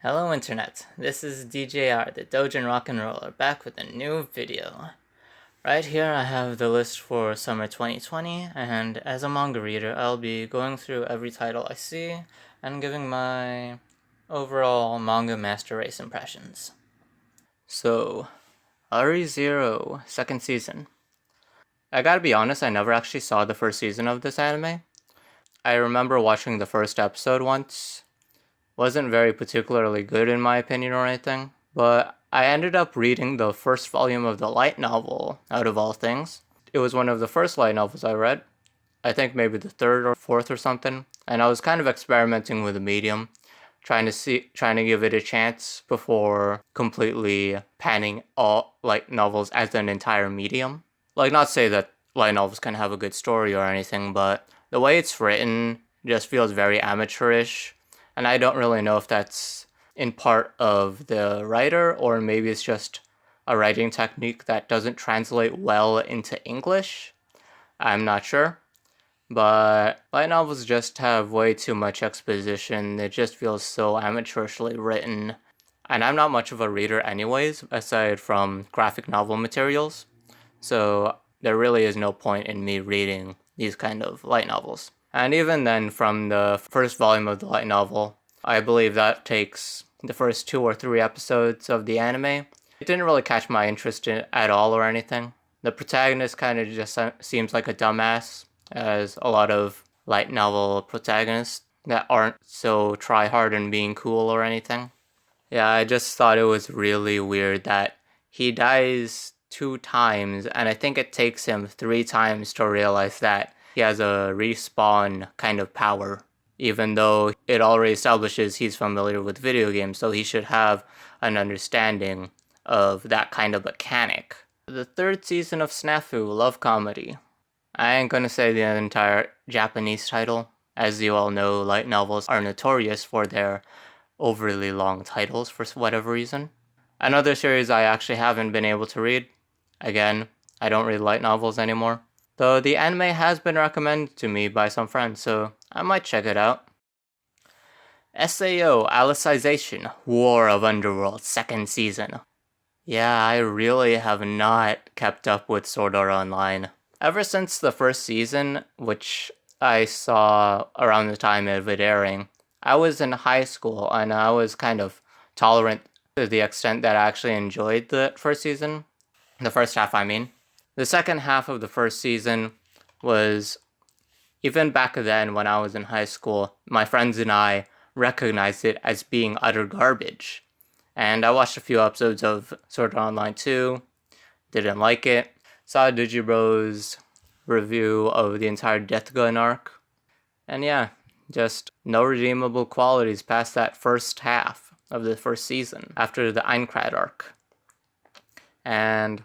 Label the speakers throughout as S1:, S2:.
S1: Hello Internet, this is DJR, the Dojin Rock and Roller, back with a new video. Right here I have the list for summer 2020, and as a manga reader I'll be going through every title I see and giving my overall manga master race impressions. So, ReZero, second season. I gotta be honest, I never actually saw the first season of this anime. I remember watching the first episode once. Wasn't very particularly good in my opinion or anything, but I ended up reading the first volume of the light novel, out of all things. It was one of the first light novels I read, I think maybe the third or fourth or something, and I was kind of experimenting with the medium, trying to give it a chance before completely panning all light novels as an entire medium. Like, not say that light novels can have a good story or anything, but the way it's written just feels very amateurish. And I don't really know if that's in part of the writer, or maybe it's just a writing technique that doesn't translate well into English. I'm not sure. But light novels just have way too much exposition. It just feels so amateurishly written. And I'm not much of a reader anyways, aside from graphic novel materials. So there really is no point in me reading these kind of light novels. And even then, from the first volume of the light novel, I believe that takes the first 2 or 3 episodes of the anime. It didn't really catch my interest in at all or anything. The protagonist kind of just seems like a dumbass, as a lot of light novel protagonists that aren't so try-hard in being cool or anything. Yeah, I just thought it was really weird that he dies 2 times, and I think it takes him 3 times to realize that he has a respawn kind of power, even though it already establishes he's familiar with video games, so he should have an understanding of that kind of mechanic. The 3rd season of Snafu, love comedy. I ain't gonna say the entire Japanese title. As you all know, light novels are notorious for their overly long titles for whatever reason. Another series I actually haven't been able to read. Again, I don't read light novels anymore. Though the anime has been recommended to me by some friends, so I might check it out. SAO Alicization, War of Underworld, 2nd season. Yeah, I really have not kept up with Sword Art Online. Ever since the first season, which I saw around the time of it airing, I was in high school and I was kind of tolerant to the extent that I actually enjoyed the first season. The first half, I mean. The second half of the first season was, even back then when I was in high school, my friends and I recognized it as being utter garbage. And I watched a few episodes of Sword Art Online 2, didn't like it, saw Digibro's review of the entire Death Gun arc, and yeah, just no redeemable qualities past that first half of the first season, after the Aincrad arc. And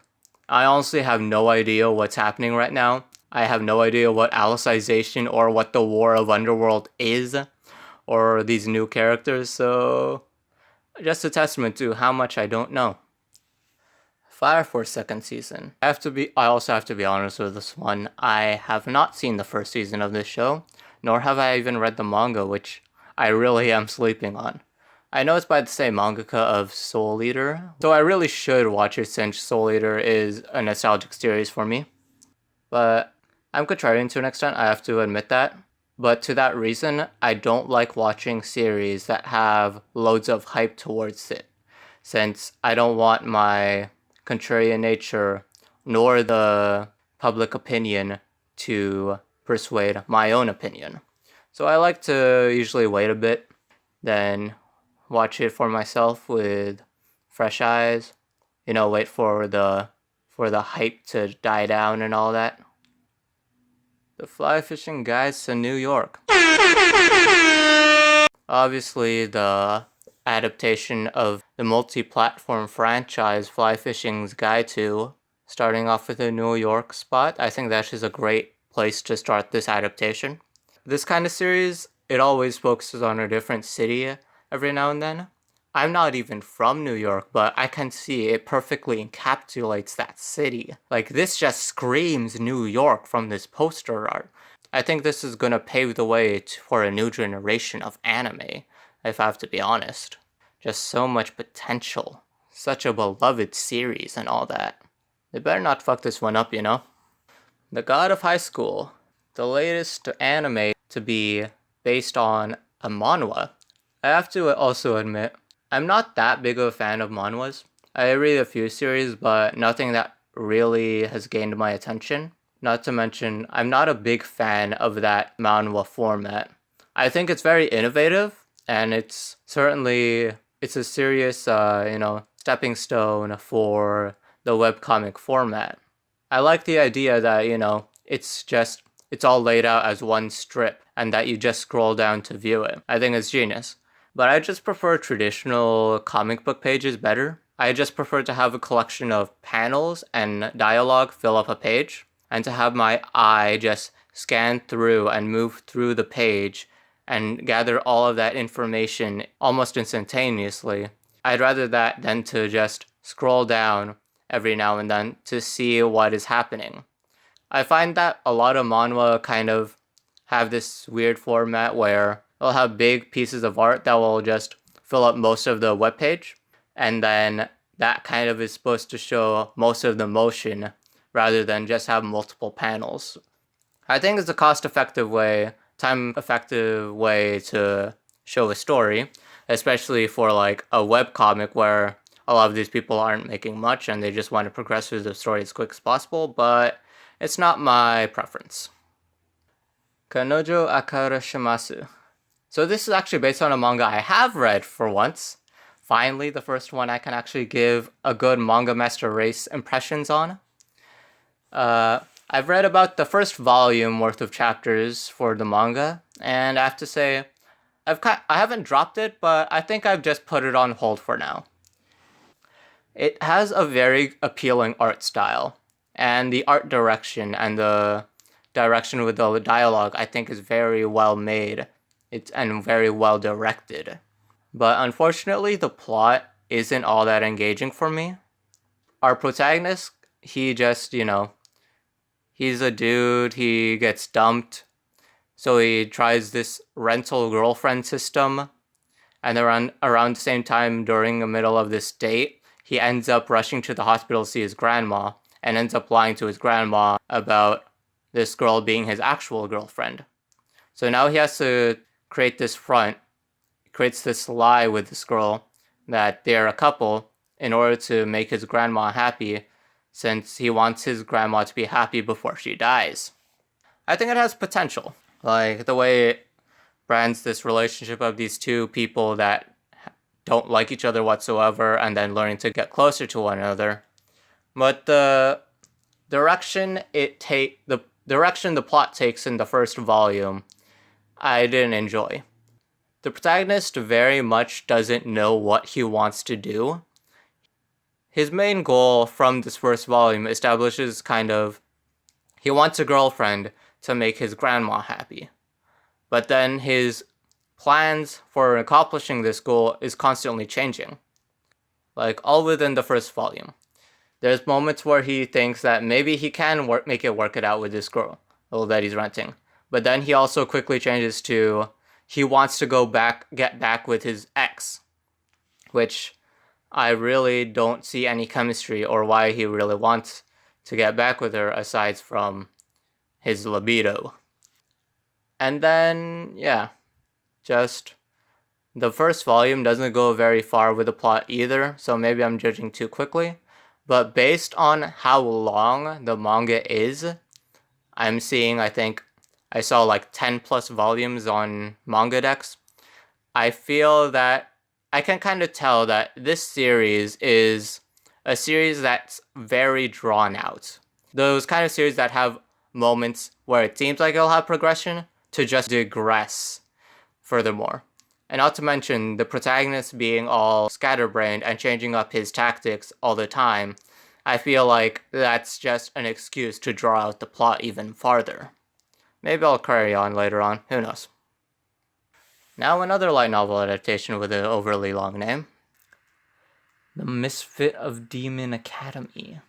S1: I honestly have no idea what's happening right now. I have no idea what Alicization or what the War of Underworld is, or these new characters, so just a testament to how much I don't know. Fire Force 2nd season. I also have to be honest with this one. I have not seen the first season of this show, nor have I even read the manga, which I really am sleeping on. I know it's by the same mangaka of Soul Eater, so I really should watch it since Soul Eater is a nostalgic series for me. But I'm contrarian to an extent, I have to admit that. But to that reason, I don't like watching series that have loads of hype towards it, since I don't want my contrarian nature nor the public opinion to persuade my own opinion. So I like to usually wait a bit, then watch it for myself with fresh eyes, wait for the hype to die down and all that. The Fly Fishing Guides to New York. Obviously, the adaptation of the multi-platform franchise Fly Fishing's Guide to, starting off with a New York spot. I think that is a great place to start this adaptation. This kind of series, it always focuses on a different city every now and then. I'm not even from New York, but I can see it perfectly encapsulates that city. Like, this just screams New York from this poster art. I think this is gonna pave the way for a new generation of anime, if I have to be honest. Just so much potential. Such a beloved series and all that. They better not fuck this one up, you know? The God of High School, the latest anime to be based on a manhwa. I have to also admit, I'm not that big of a fan of manhwas. I read a few series, but nothing that really has gained my attention. Not to mention, I'm not a big fan of that manhwa format. I think it's very innovative, and it's a serious, stepping stone for the webcomic format. I like the idea that, it's all laid out as one strip and that you just scroll down to view it. I think it's genius. But I just prefer traditional comic book pages better. I just prefer to have a collection of panels and dialogue fill up a page, and to have my eye just scan through and move through the page and gather all of that information almost instantaneously. I'd rather that than to just scroll down every now and then to see what is happening. I find that a lot of manhwa kind of have this weird format where they'll have big pieces of art that will just fill up most of the webpage, and then that kind of is supposed to show most of the motion rather than just have multiple panels. I think it's a time-effective way to show a story, especially for like a webcomic where a lot of these people aren't making much and they just want to progress through the story as quick as possible, but it's not my preference. Kanojokurisumasu. So this is actually based on a manga I have read for once. Finally, the first one I can actually give a good manga master race impressions on. I've read about the first volume worth of chapters for the manga, and I have to say, I haven't dropped it, but I think I've just put it on hold for now. It has a very appealing art style, and the art direction and the direction with the dialogue I think is very well made. And very well directed. But unfortunately, the plot isn't all that engaging for me. Our protagonist, he just, he's a dude, he gets dumped, so he tries this rental girlfriend system, and around the same time during the middle of this date, he ends up rushing to the hospital to see his grandma, and ends up lying to his grandma about this girl being his actual girlfriend. So now he has to creates this lie with this girl that they're a couple in order to make his grandma happy, since he wants his grandma to be happy before she dies. I think it has potential. Like, the way it brands this relationship of these two people that don't like each other whatsoever and then learning to get closer to one another. But the direction the plot takes in the first volume, I didn't enjoy. The protagonist very much doesn't know what he wants to do. His main goal from this first volume establishes he wants a girlfriend to make his grandma happy. But then his plans for accomplishing this goal is constantly changing. Like, all within the first volume. There's moments where he thinks that maybe he can make it work it out with this girl that he's renting. But then he also quickly changes to he wants to get back with his ex, which I really don't see any chemistry or why he really wants to get back with her aside from his libido. And then, just the first volume doesn't go very far with the plot either, so maybe I'm judging too quickly. But based on how long the manga is, I'm seeing, I saw like 10 plus volumes on Manga-dex. I feel that I can kind of tell that this series is a series that's very drawn out. Those kind of series that have moments where it seems like it'll have progression to just digress furthermore. And not to mention the protagonist being all scatterbrained and changing up his tactics all the time. I feel like that's just an excuse to draw out the plot even farther. Maybe I'll carry on later on, who knows. Now another light novel adaptation with an overly long name. The Misfit of Demon Academy.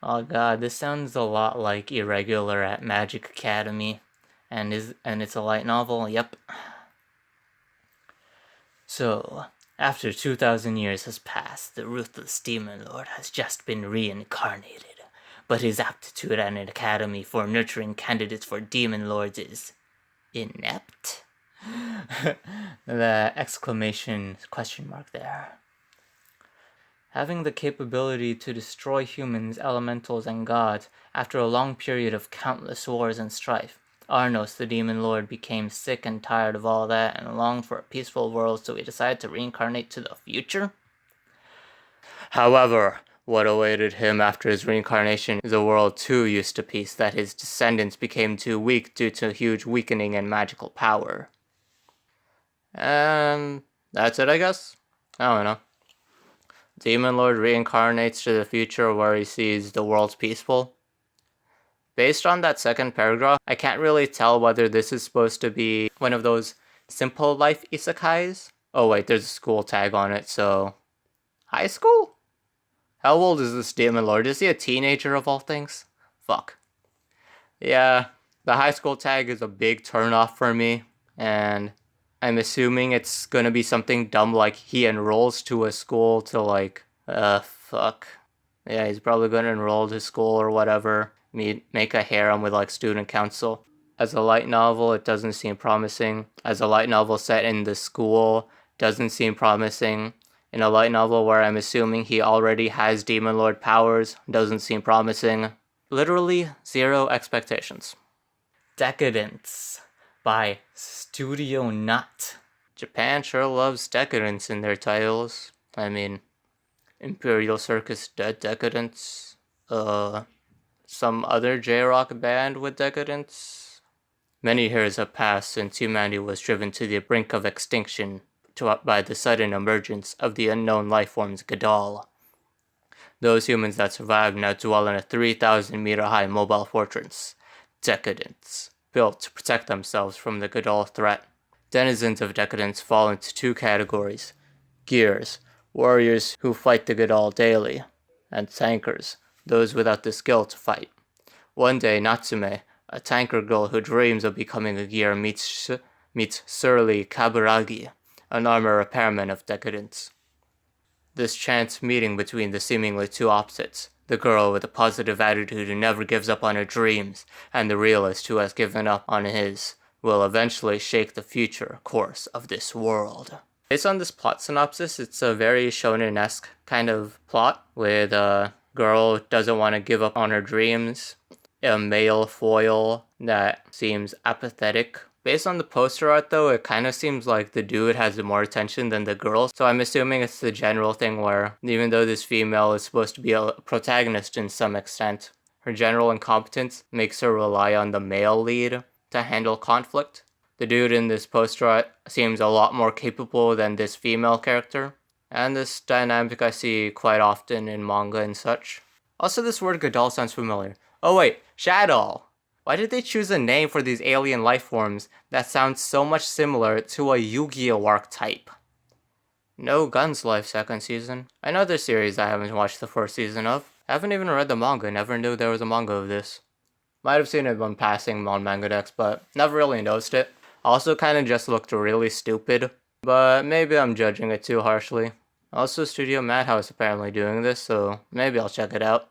S1: Oh god, this sounds a lot like Irregular at Magic Academy. And it's a light novel, yep. So, after 2,000 years has passed, the ruthless demon lord has just been reincarnated, but his aptitude at an academy for nurturing candidates for demon lords is inept? The exclamation question mark there. Having the capability to destroy humans, elementals, and gods after a long period of countless wars and strife, Arnos, the demon lord, became sick and tired of all that and longed for a peaceful world, so he decided to reincarnate to the future. However, what awaited him after his reincarnation is a world too used to peace that his descendants became too weak due to huge weakening in magical power. And that's it, I guess? I don't know. Demon Lord reincarnates to the future where he sees the world's peaceful. Based on that second paragraph, I can't really tell whether this is supposed to be one of those simple life isekais. Oh wait, there's a school tag on it, so... High school? How old is this Demon Lord? Is he a teenager of all things? Fuck. Yeah, the high school tag is a big turnoff for me, and I'm assuming it's gonna be something dumb like he enrolls to a school to like, fuck. Yeah, he's probably gonna enroll to school or whatever. Make a harem with like student council. As a light novel, it doesn't seem promising. As a light novel set in the school, doesn't seem promising. In a light novel where I'm assuming he already has Demon Lord powers, doesn't seem promising. Literally, zero expectations. Deca-dence by Studio Nut. Japan sure loves decadence in their titles. I mean, Imperial Circus Dead Decadence. Some other J-rock band with decadence. Many years have passed since humanity was driven to the brink of extinction by the sudden emergence of the unknown lifeforms Goodall. Those humans that survived now dwell in a 3,000-meter-high mobile fortress, Decadence, built to protect themselves from the Goodall threat. Denizens of Decadence fall into two categories: gears, warriors who fight the Goodall daily, and tankers, those without the skill to fight. One day, Natsume, a tanker girl who dreams of becoming a gear, meets surly Kaburagi, an armor repairman of Decadence. This chance meeting between the seemingly two opposites, the girl with a positive attitude who never gives up on her dreams, and the realist who has given up on his, will eventually shake the future course of this world. Based on this plot synopsis, it's a very shonen-esque kind of plot, with a girl who doesn't want to give up on her dreams, a male foil that seems apathetic. Based on the poster art though, it kind of seems like the dude has more attention than the girl, so I'm assuming it's the general thing where, even though this female is supposed to be a protagonist in some extent, her general incompetence makes her rely on the male lead to handle conflict. The dude in this poster art seems a lot more capable than this female character, and this dynamic I see quite often in manga and such. Also, this word Goodall sounds familiar. Oh wait, Shadow! Why did they choose a name for these alien lifeforms that sounds so much similar to a Yu-Gi-Oh archetype? No Guns Life second season. Another series I haven't watched the first season of. I haven't even read the manga, never knew there was a manga of this. Might have seen it when passing on Mangadex, but never really noticed it. Also kinda just looked really stupid, but maybe I'm judging it too harshly. Also, Studio Madhouse apparently doing this, so maybe I'll check it out.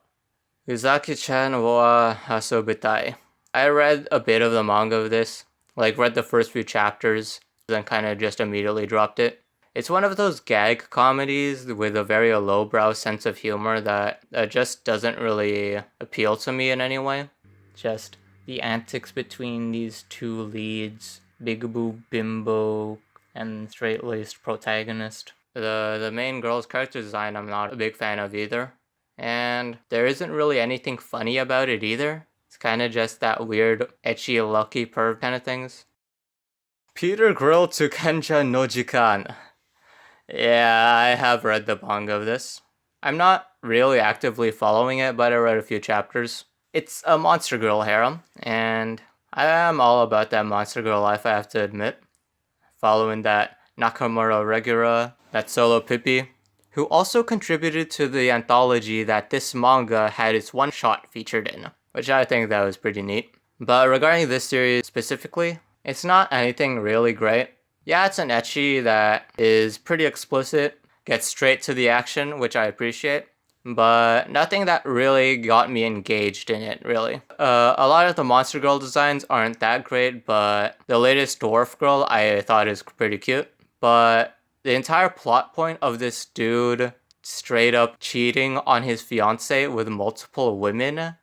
S1: Uzaki-chan wa Hasobitai. I read a bit of the manga of this, like read the first few chapters, then kind of just immediately dropped it. It's one of those gag comedies with a very lowbrow sense of humor that just doesn't really appeal to me in any way. Just the antics between these two leads, Big Boo Bimbo and straight-laced protagonist. The main girl's character design I'm not a big fan of either, and there isn't really anything funny about it either. It's kind of just that weird, ecchi lucky perv kind of things. Pewter Grill to Kenja no Jikan. Yeah, I have read the manga of this. I'm not really actively following it, but I read a few chapters. It's a monster girl harem, and I am all about that monster girl life, I have to admit. Following that Nakamura Regura, that solo Pippi, who also contributed to the anthology that this manga had its one-shot featured in, which I think that was pretty neat. But regarding this series specifically, it's not anything really great. Yeah, it's an ecchi that is pretty explicit, gets straight to the action, which I appreciate, but nothing that really got me engaged in it, really. A lot of the monster girl designs aren't that great, but the latest dwarf girl I thought is pretty cute. But the entire plot point of this dude straight up cheating on his fiance with multiple women,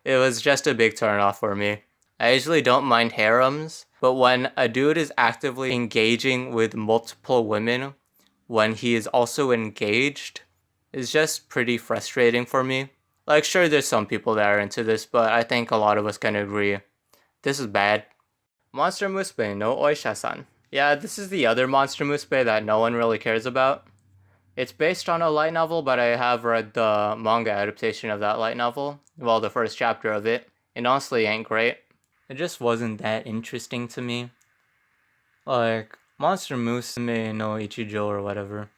S1: it was just a big turnoff for me. I usually don't mind harems, but when a dude is actively engaging with multiple women when he is also engaged, it's just pretty frustrating for me. Like, sure, there's some people that are into this, but I think a lot of us can agree this is bad. Monster Musume no Oisha-san. Yeah, this is the other Monster Musume that no one really cares about. It's based on a light novel, but I have read the manga adaptation of that light novel. Well, the first chapter of it. It honestly ain't great. It just wasn't that interesting to me. Like, Monster Musume no Ichijo or whatever.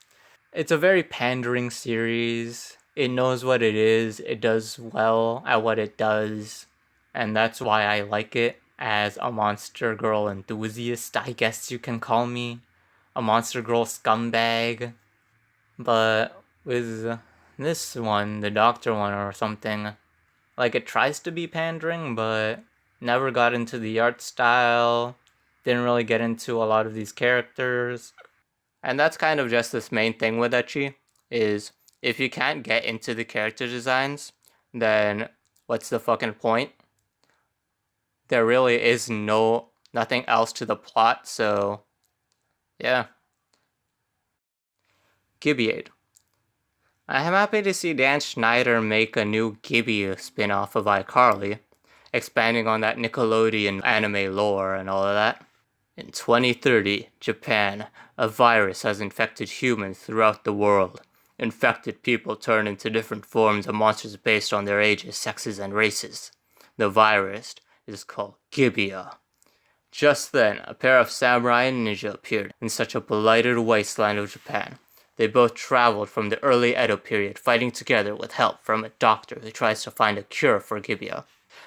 S1: It's a very pandering series. It knows what it is. It does well at what it does. And that's why I like it as a Monster Girl enthusiast, I guess you can call me. A Monster Girl scumbag. But with this one, the Doctor one or something, like, it tries to be pandering, but never got into the art style, didn't really get into a lot of these characters. And that's kind of just this main thing with ecchi, is if you can't get into the character designs, then what's the fucking point? There really is nothing else to the plot, so yeah. Gibiade. I am happy to see Dan Schneider make a new Ghibli spin-off of iCarly, expanding on that Nickelodeon anime lore and all of that. In 2030, Japan, a virus has infected humans throughout the world. Infected people turn into different forms of monsters based on their ages, sexes, and races. The virus is called Gibeah. Just then, a pair of samurai and ninja appeared in such a blighted wasteland of Japan. They both traveled from the early Edo period, fighting together with help from a doctor who tries to find a cure for Gibeah.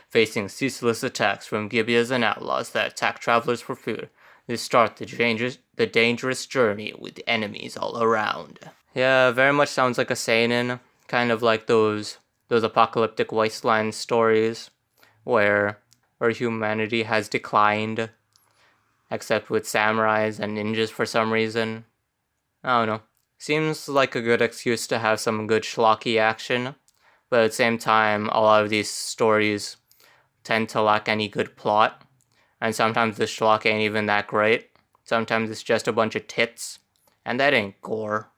S1: Facing ceaseless attacks from Gibeahs and outlaws that attack travelers for food, they start the dangerous journey with enemies all around. Yeah, very much sounds like a seinen, kind of like those apocalyptic wasteland stories where humanity has declined, except with samurais and ninjas for some reason. I don't know. Seems like a good excuse to have some good schlocky action, but at the same time, a lot of these stories tend to lack any good plot, and sometimes the schlock ain't even that great. Sometimes it's just a bunch of tits, and that ain't gore.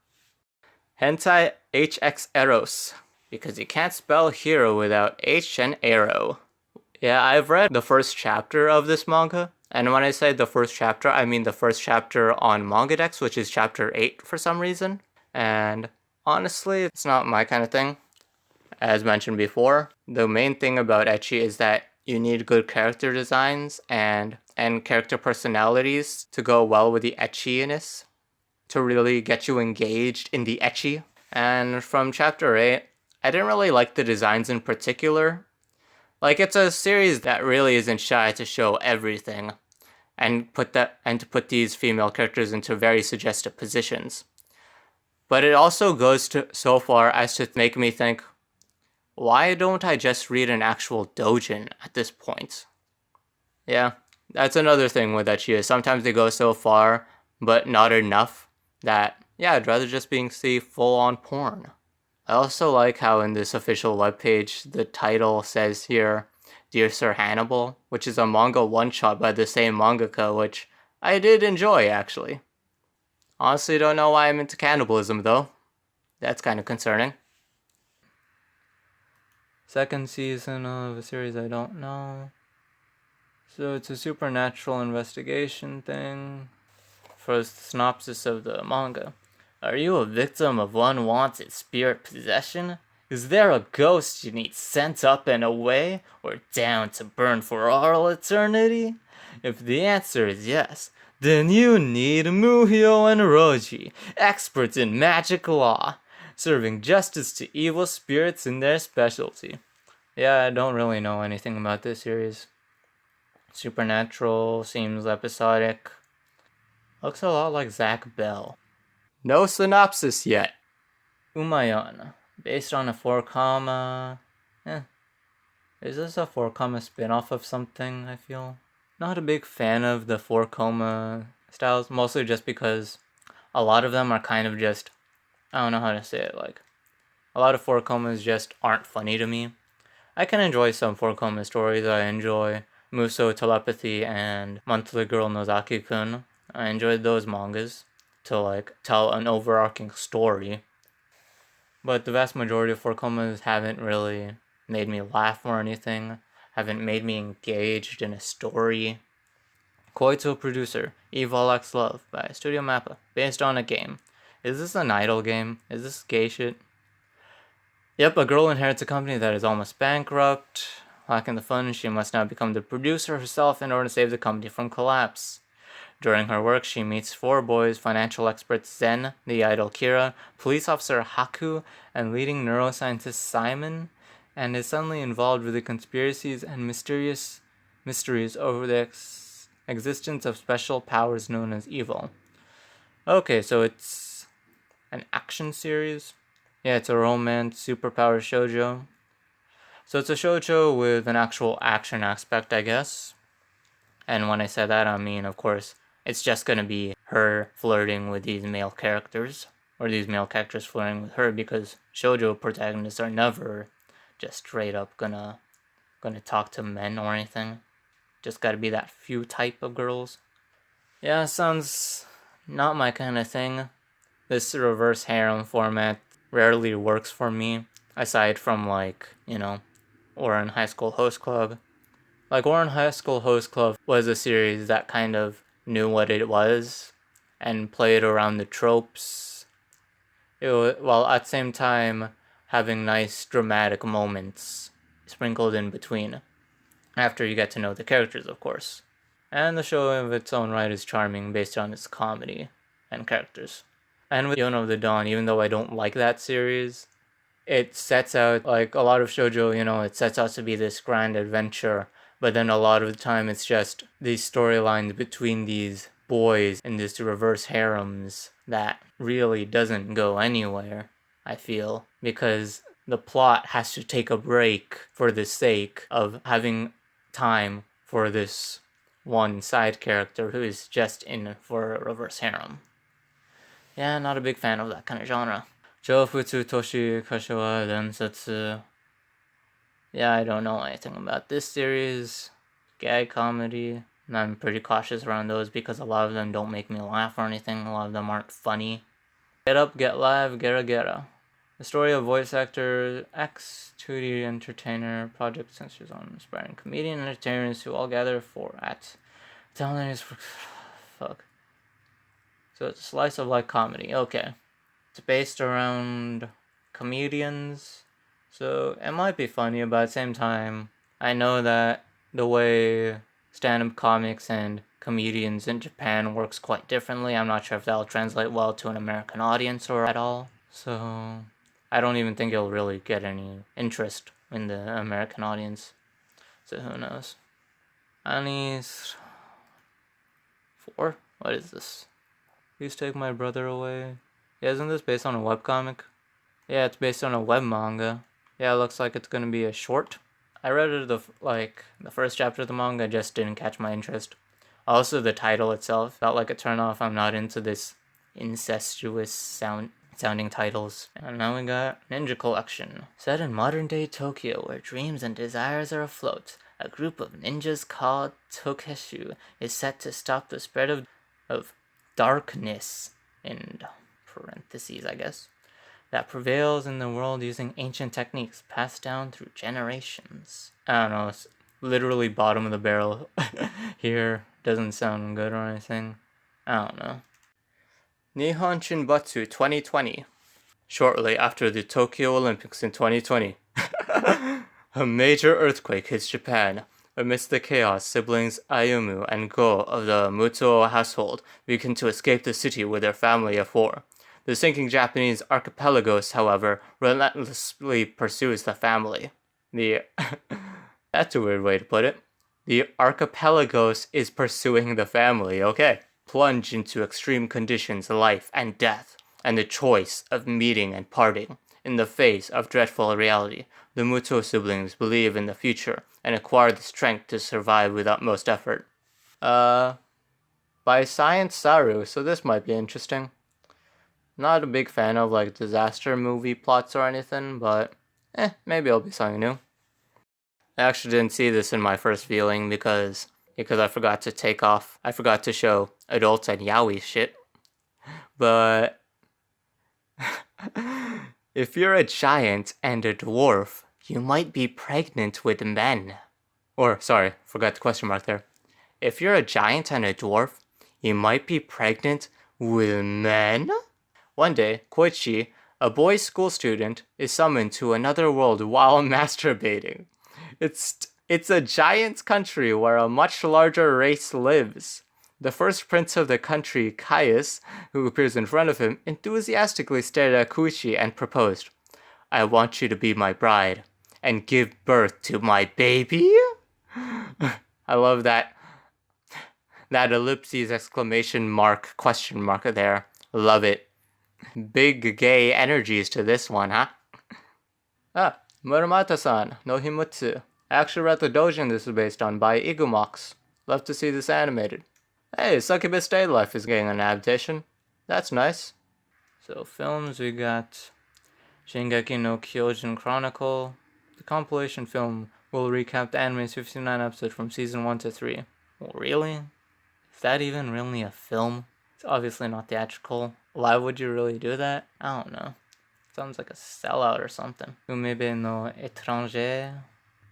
S1: Hentai HX Eros, because you can't spell hero without H and arrow. Yeah, I've read the first chapter of this manga, and when I say the first chapter, I mean the first chapter on Manga-dex, which is chapter 8 for some reason. And honestly, it's not my kind of thing. As mentioned before, the main thing about ecchi is that you need good character designs and character personalities to go well with the ecchi-ness, to really get you engaged in the ecchi. And from chapter 8, I didn't really like the designs in particular. Like, it's a series that really isn't shy to show everything and to put these female characters into very suggestive positions. But it also goes so far as to make me think, why don't I just read an actual doujin at this point? Yeah, that's another thing with ecchi. Sometimes they go so far, but not enough, that, yeah, I'd rather just see full-on porn. I also like how in this official webpage, the title says here, Dear Sir Hannibal, which is a manga one-shot by the same mangaka, which I did enjoy, actually. Honestly, don't know why I'm into cannibalism, though. That's kind of concerning. Second season of a series I don't know. So it's a supernatural investigation thing. First synopsis of the manga. Are you a victim of unwanted spirit possession? Is there a ghost you need sent up and away, or down to burn for all eternity? If the answer is yes, then you need Muhyo and Roji, experts in magic law, serving justice to evil spirits in their specialty. Yeah, I don't really know anything about this series. Supernatural, seems episodic. Looks a lot like Zach Bell. No synopsis yet. Umayon, based on a 4-comma... Is this a 4-comma spin-off of something, I feel? Not a big fan of the 4-comma styles, mostly just because a lot of them are kind of just... I don't know how to say it, like... A lot of 4-commas just aren't funny to me. I can enjoy some 4-comma stories. I enjoy Muso Telepathy and Monthly Girl Nozaki-kun. I enjoyed those mangas to like tell an overarching story. But the vast majority of 4-commas haven't really made me laugh or anything, haven't made me engaged in a story. Koito producer, Evil X Love by Studio Mappa, based on a game. Is this an idol game? Is this gay shit? Yep, a girl inherits a company that is almost bankrupt. Lacking the funds, she must now become the producer herself in order to save the company from collapse. During her work, she meets 4 boys, financial expert Zen, the idol Kira, police officer Haku, and leading neuroscientist Simon, and is suddenly involved with the conspiracies and mysterious mysteries over the existence of special powers known as evil. Okay, so it's an action series. Yeah, it's a romance, superpower shoujo. So it's a shoujo with an actual action aspect, I guess. And when I say that, I mean, of course, it's just gonna be her flirting with these male characters, or these male characters flirting with her, because shoujo protagonists are never just straight up gonna talk to men or anything. Just gotta be that few type of girls. Yeah, sounds not my kind of thing. This reverse harem format rarely works for me, aside from, like, Ouran High School Host Club. Like, Ouran High School Host Club was a series that kind of knew what it was and played around the tropes, while at the same time having nice dramatic moments sprinkled in between, after you get to know the characters, of course. And the show of its own right is charming based on its comedy and characters. And with Yono of the Dawn, even though I don't like that series, it sets out, like a lot of shoujo, it sets out to be this grand adventure, but then a lot of the time it's just these storylines between these boys in these reverse harems that really doesn't go anywhere, I feel, because the plot has to take a break for the sake of having time for this one side character who is just in for a reverse harem. Yeah, not a big fan of that kind of genre. Joufutsu Toshi Kashiwa Densetsu. Yeah, I don't know anything about this series. Gag comedy. And I'm pretty cautious around those because a lot of them don't make me laugh or anything. A lot of them aren't funny. Get Up, Get Live, Gera Gera. The story of voice actor, ex-2D entertainer, project censors on inspiring comedian entertainers who all gather at talent is fuck. So it's a slice of life comedy. Okay. It's based around comedians. So it might be funny, but at the same time, I know that the way stand-up comics and comedians in Japan works quite differently. I'm not sure if that'll translate well to an American audience or at all. So I don't even think it'll really get any interest in the American audience. So who knows? Anis 4? What is this? Please take my brother away. Yeah, isn't this based on a webcomic? Yeah, it's based on a web manga. Yeah, it looks like it's gonna be a short. I read it the first chapter of the manga, just didn't catch my interest. Also, the title itself felt like a turnoff. I'm not into this incestuous sounding titles. And now we got Ninja Collection. Set in modern day Tokyo, where dreams and desires are afloat, a group of ninjas called Tokeshu is set to stop the spread of darkness, in parentheses, I guess, that prevails in the world using ancient techniques passed down through generations. I don't know, it's literally bottom of the barrel here. Doesn't sound good or anything. I don't know. Nihon Shinbatsu 2020. Shortly after the Tokyo Olympics in 2020, a major earthquake hits Japan. Amidst the chaos, siblings Ayumu and Go of the Mutuo household begin to escape the city with their family of 4. The sinking Japanese archipelagos, however, relentlessly pursues the family. That's a weird way to put it. The archipelagos is pursuing the family, okay. plunge into extreme conditions, life and death, and the choice of meeting and parting. In the face of dreadful reality, the Muto siblings believe in the future and acquire the strength to survive with utmost effort. By Science Saru, so this might be interesting. Not a big fan of like disaster movie plots or anything, but maybe it'll be something new. I actually didn't see this in my first viewing because I forgot to show adults and yaoi shit. But if you're a giant and a dwarf, you might be pregnant with men. Or, sorry, forgot the question mark there. If you're a giant and a dwarf, you might be pregnant with men? One day, Koichi, a boy school student, is summoned to another world while masturbating. It's a giant country where a much larger race lives. The first prince of the country, Caius, who appears in front of him, enthusiastically stared at Koichi and proposed, "I want you to be my bride and give birth to my baby?" I love that ellipses exclamation mark question mark there. Love it. Big gay energies to this one, huh? Muramata-san no Himutsu. I actually read the doujin this is based on by Igumox. Love to see this animated. Hey, Succubus Day Life is getting an adaptation. That's nice. So films, we got Shingeki no Kyojin Chronicle. The compilation film will recap the anime's 59 episodes from season 1 to 3. Well, really? Is that even really a film? It's obviously not theatrical. Why would you really do that? I don't know. Sounds like a sellout or something. Umebe no étranger.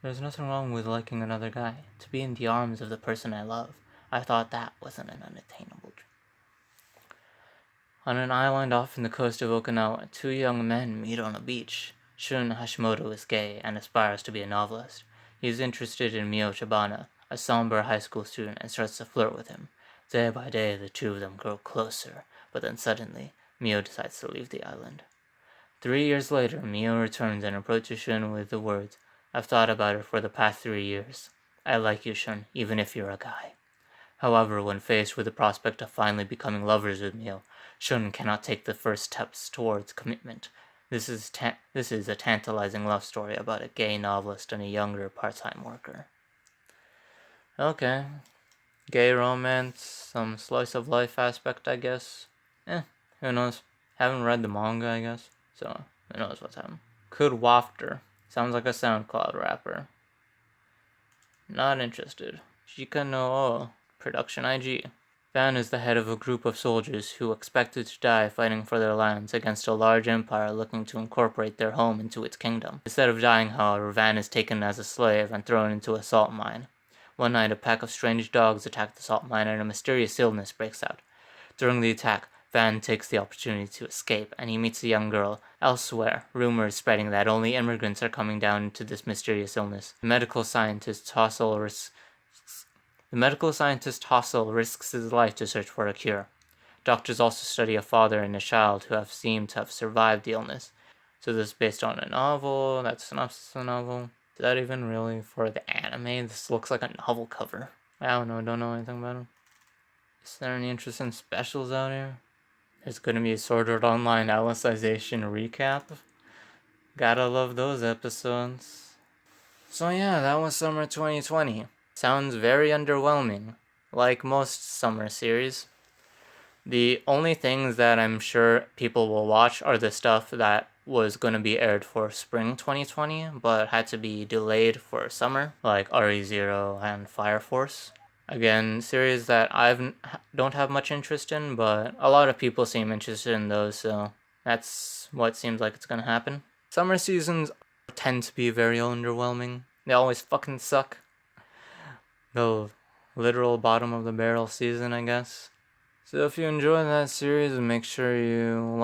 S1: There's nothing wrong with liking another guy. To be in the arms of the person I love. I thought that wasn't an unattainable dream. On an island off in the coast of Okinawa, two young men meet on a beach. Shun Hashimoto is gay and aspires to be a novelist. He is interested in Mio Shibana, a somber high school student, and starts to flirt with him. Day by day, the two of them grow closer, but then suddenly, Mio decides to leave the island. 3 years later, Mio returns and approaches Shun with the words, "I've thought about it for the past 3 years. I like you, Shun, even if you're a guy." However, when faced with the prospect of finally becoming lovers with Mio, Shun cannot take the first steps towards commitment. This is a tantalizing love story about a gay novelist and a younger part-time worker. Okay. Gay romance, some slice of life aspect, I guess. Who knows? Haven't read the manga, I guess. So, who knows what's happening. Could Wafter. Sounds like a SoundCloud rapper. Not interested. Shika no O. Production IG. Van is the head of a group of soldiers who expected to die fighting for their lands against a large empire looking to incorporate their home into its kingdom. Instead of dying, however, Van is taken as a slave and thrown into a salt mine. One night, a pack of strange dogs attack the salt mine and a mysterious illness breaks out. During the attack, Van takes the opportunity to escape, and he meets a young girl. Elsewhere, rumors spreading that only immigrants are coming down into this mysterious illness. The medical scientist Hossel risks his life to search for a cure. Doctors also study a father and a child who have seemed to have survived the illness. So this is based on a novel. That's synopsis of a novel. Is that even really for the anime? This looks like a novel cover. I don't know anything about it. Is there any interesting specials out here? There's gonna be a Sword Art Online Alicization recap. Gotta love those episodes. So yeah, that was summer 2020. Sounds very underwhelming, like most summer series. The only things that I'm sure people will watch are the stuff that was going to be aired for spring 2020, but had to be delayed for summer, like ReZero and Fire Force. Again, series that I don't have much interest in, but a lot of people seem interested in those, so that's what seems like it's going to happen. Summer seasons tend to be very underwhelming. They always fucking suck. The literal bottom of the barrel season, I guess. So if you enjoyed that series, make sure you like